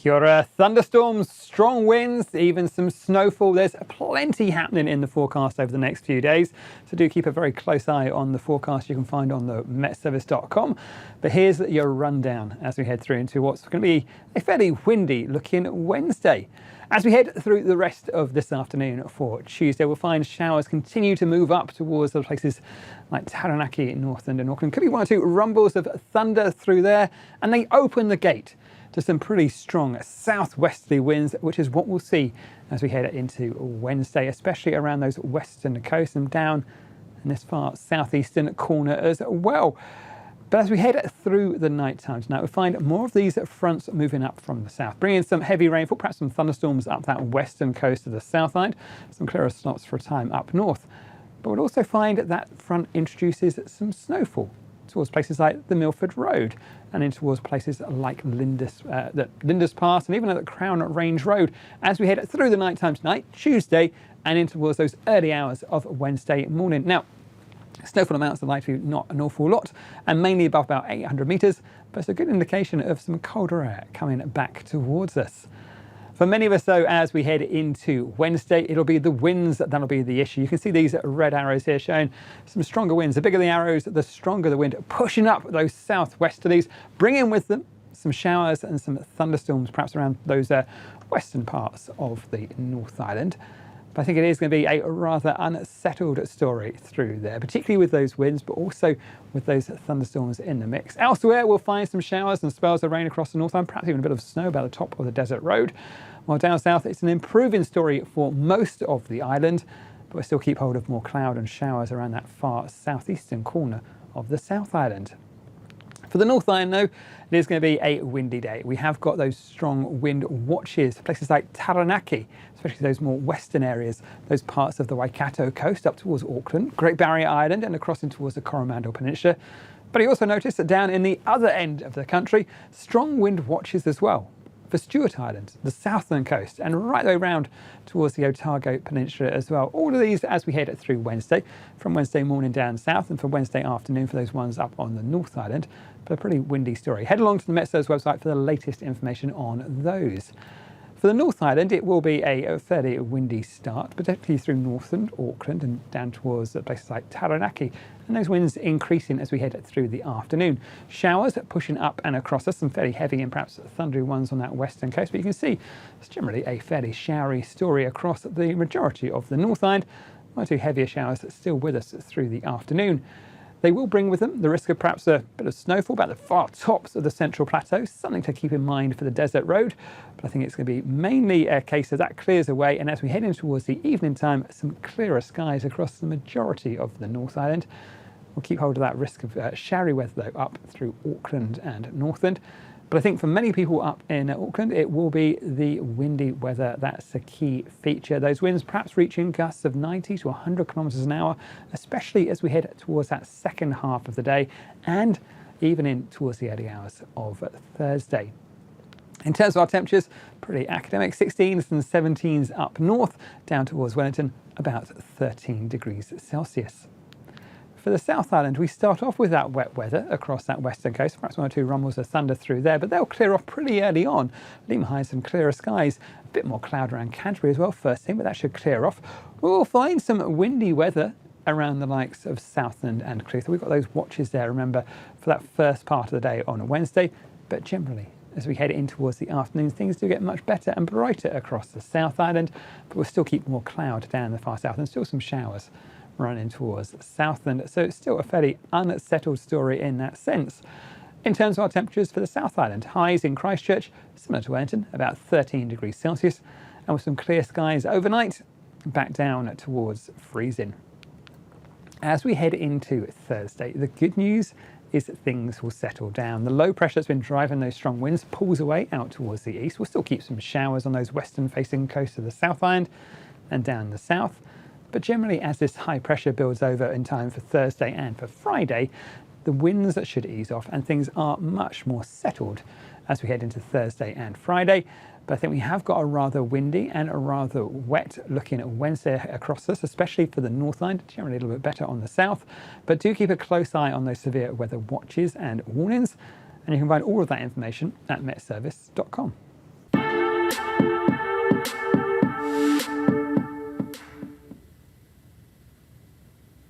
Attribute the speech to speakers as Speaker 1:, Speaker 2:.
Speaker 1: Kia ora. Thunderstorms, strong winds, even some snowfall. There's plenty happening in the forecast over the next few days, so do keep a very close eye on the forecast you can find on the metservice.com. But here's your rundown as we head through into what's going to be a fairly windy looking Wednesday. As we head through the rest of this afternoon for Tuesday, we'll find showers continue to move up towards the places like Taranaki, Northland and Auckland. Could be one or two rumbles of thunder through there, and they open the gate to some pretty strong southwesterly winds, which is what we'll see as we head into Wednesday, especially around those western coasts and down in this far southeastern corner as well. But as we head through the night time tonight, we'll find more of these fronts moving up from the south, bringing some heavy rainfall, perhaps some thunderstorms up that western coast of the South Island, some clearer slots for a time up north. But we'll also find that front introduces some snowfall towards places like the Milford Road and in towards places like Lindis Pass and even at the Crown Range Road as we head through the night time tonight, Tuesday, and in towards those early hours of Wednesday morning. Now, snowfall amounts are likely not an awful lot and mainly above about 800 metres, but it's a good indication of some colder air coming back towards us. For many of us though, as we head into Wednesday, it'll be the winds that'll be the issue. You can see these red arrows here showing some stronger winds. The bigger the arrows, the stronger the wind, pushing up those southwesterlies, bringing with them some showers and some thunderstorms, perhaps around those western parts of the North Island. But I think it is going to be a rather unsettled story through there, particularly with those winds, but also with those thunderstorms in the mix. Elsewhere, we'll find some showers and spells of rain across the North Island, perhaps even a bit of snow about the top of the desert road. While down south, it's an improving story for most of the island, but we'll still keep hold of more cloud and showers around that far southeastern corner of the South Island. For the North Island, though, it is going to be a windy day. We have got those strong wind watches, places like Taranaki, especially those more western areas, those parts of the Waikato coast up towards Auckland, Great Barrier Island and across in towards the Coromandel Peninsula. But you also notice that down in the other end of the country, strong wind watches as well for Stewart Island, the southern coast, and right the way around towards the Otago Peninsula as well. All of these as we head through Wednesday, from Wednesday morning down south and for Wednesday afternoon for those ones up on the North Island. But a pretty windy story. Head along to the Metservice website for the latest information on those. For the North Island, it will be a fairly windy start, particularly through Northland, Auckland and down towards places like Taranaki. And those winds increasing as we head through the afternoon. Showers pushing up and across us, some fairly heavy and perhaps thundery ones on that western coast. But you can see it's generally a fairly showery story across the majority of the North Island. One or two heavier showers still with us through the afternoon. They will bring with them the risk of perhaps a bit of snowfall about the far tops of the Central Plateau, something to keep in mind for the Desert Road. But I think it's going to be mainly a case of that clears away, and as we head in towards the evening time, some clearer skies across the majority of the North Island. We'll keep hold of that risk of showery weather though up through Auckland and Northland. But I think for many people up in Auckland, it will be the windy weather that's a key feature. Those winds perhaps reaching gusts of 90 to 100 kilometres an hour, especially as we head towards that second half of the day and even in towards the early hours of Thursday. In terms of our temperatures, pretty academic, 16s and 17s up north, down towards Wellington, about 13 degrees Celsius. For the South Island, we start off with that wet weather across that western coast, perhaps one or two rumbles of thunder through there, but they'll clear off pretty early on, leaving behind some clearer skies. A bit more cloud around Canterbury as well first thing, but that should clear off. We will find some windy weather around the likes of Southland and Clutha. We've got those watches there, remember, for that first part of the day on a Wednesday, but generally, as we head in towards the afternoon, things do get much better and brighter across the South Island, but we'll still keep more cloud down the far south and still some showers running towards Southland. So it's still a fairly unsettled story in that sense. In terms of our temperatures for the South Island, highs in Christchurch, similar to Wellington, about 13 degrees Celsius, and with some clear skies overnight, back down towards freezing. As we head into Thursday, the good news is that things will settle down. The low pressure that's been driving those strong winds pulls away out towards the east. We'll still keep some showers on those western facing coasts of the South Island and down the south. But generally, as this high pressure builds over in time for Thursday and for Friday, the winds should ease off and things are much more settled as we head into Thursday and Friday. But I think we have got a rather windy and a rather wet looking at Wednesday across us, especially for the North Island, generally a little bit better on the south. But do keep a close eye on those severe weather watches and warnings. And you can find all of that information at metservice.com.